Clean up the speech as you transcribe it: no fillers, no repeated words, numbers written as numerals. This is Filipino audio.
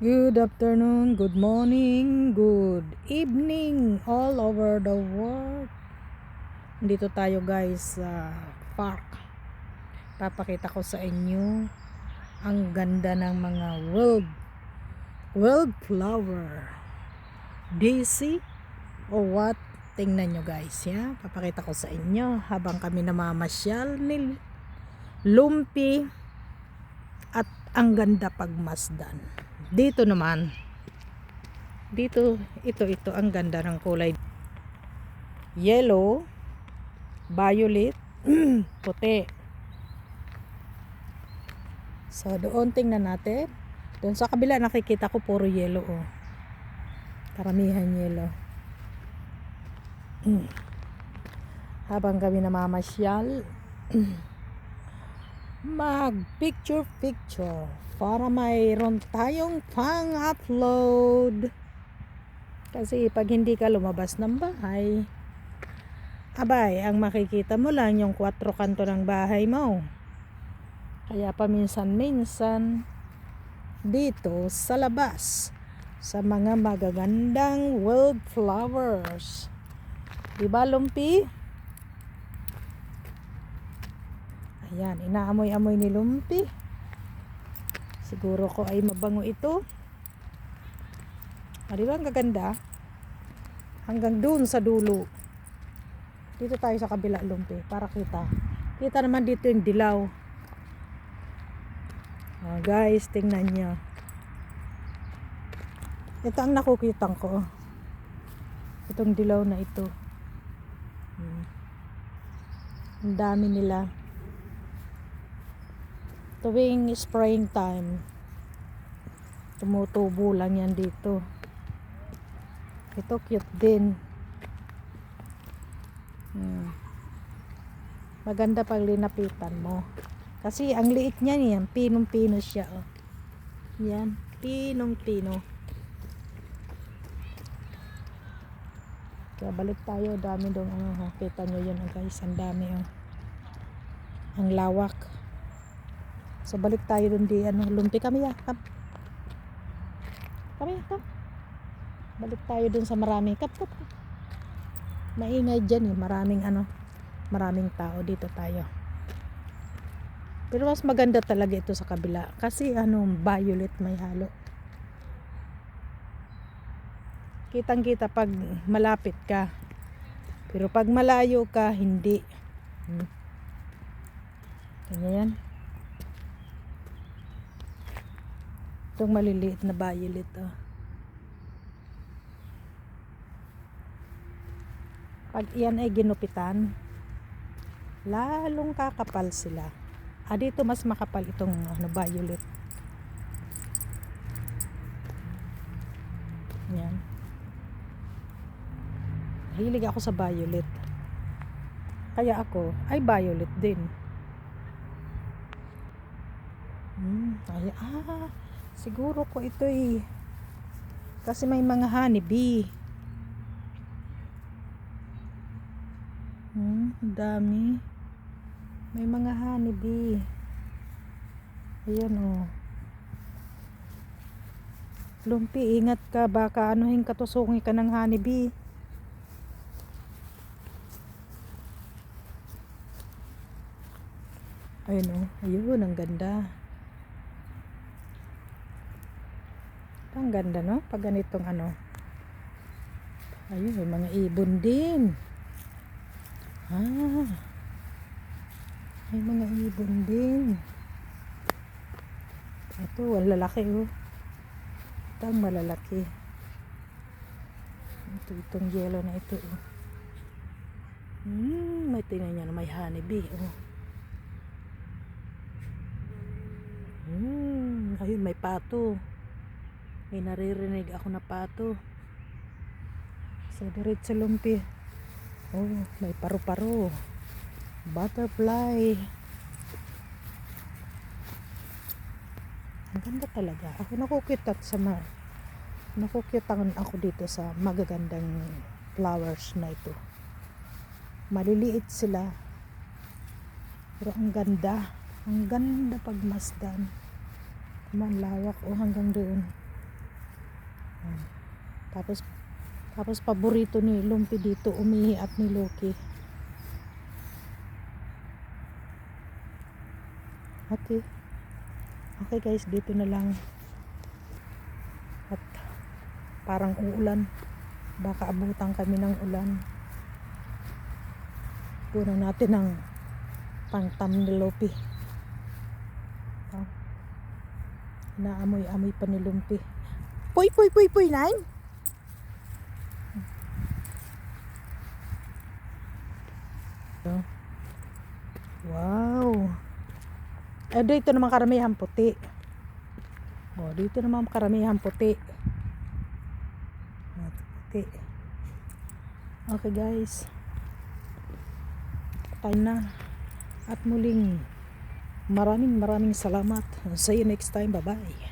Good afternoon, good morning, good evening all over the world. Dito tayo guys sa park. Papakita ko sa inyo ang ganda ng mga world flower. Daisy or what? Tingnan nyo guys, ya. Papakita ko sa inyo habang kami namamasyal ni Lumpi at ang ganda pagmasdan. Dito naman, ito ang ganda ng kulay. Yellow, violet, puti. So doon tingnan natin. Doon sa kabila nakikita ko puro yellow oh. Karamihan yellow. Habang kami namamasyal, mag picture para mayroon tayong pang-upload. Kasi pag hindi ka lumabas ng bahay, abay, ang makikita mo lang yung 4 kanto ng bahay mo. Kaya paminsan-minsan dito sa labas sa mga magagandang wildflowers. Diba, Lumpi? Ayan, inaamoy-amoy ni Lumpi. Siguro ko ay mabango ito. Diba ang gaganda? Hanggang doon sa dulo. Dito tayo sa kabila, Lumpi, para kita. Kita naman dito yung dilaw. Guys, tingnan nyo. Ito ang nakukitang ko. Itong dilaw na ito. Ang dami nila. Tuwing spring time, tumutubo lang yan dito. Ito cute din. Maganda pag linapitan mo. Kasi ang liit niya niyan, pinong-pino siya. Oh. Yan, pinong-pino. Kaya balik tayo, dami dong kita nyo yun guys, ang dami oh. Ang lawak. So balik tayo dun di Lumpi kami ya. Kami ya. Balik tayo dun sa maraming kap. Maingay dyan eh, maraming tao dito tayo. Pero mas maganda talaga ito sa kabila kasi violet may halo. Kitang-kita pag malapit ka. Pero pag malayo ka, hindi. Ganyan. Itong maliliit na violet oh. Pag iyan ay ginupitan, lalong kakapal sila. Dito mas makapal itong violet. Yan. Hilig ako sa violet. Kaya ako ay violet din. Siguro ko ito eh. Kasi may mga honeybee. Ang dami. May mga honeybee. Ayan oh. Lumpi, ingat ka. Baka katusukin ka ng honeybee. Ayun oh. Ayun, ang ganda. Ang ganda no? Pag ganitong ayun, may mga ibon din. May mga ibon din. Ito, lalaki oh. Ito ang malalaki. Itong yellow na ito oh. May tingnan niya na may honeybee oh. Ayun, may pato. May naririnig ako na pato. So, diretso Lumpi. Oh, may paru-paro. Butterfly. Ang ganda talaga. Ako nakukitan ako dito sa magagandang flowers na ito. Maliliit sila. Pero ang ganda. Ang ganda pagmasdan. Manlawak hanggang doon. Tapos paborito ni Lumpy dito umihi at ni Loki. Okay. Okay guys, dito na lang. At parang uulan. Baka abutan kami ng ulan. Kunan natin ng pangtam ni Lumpy. Naamoy-amoy pa ni Lumpy. Puy, nine. Wow. Dito naman karamihan puti. Dito naman karamihan puti. Puti. Okay guys. Time na. At muling maraming salamat. See you next time. Bye-bye.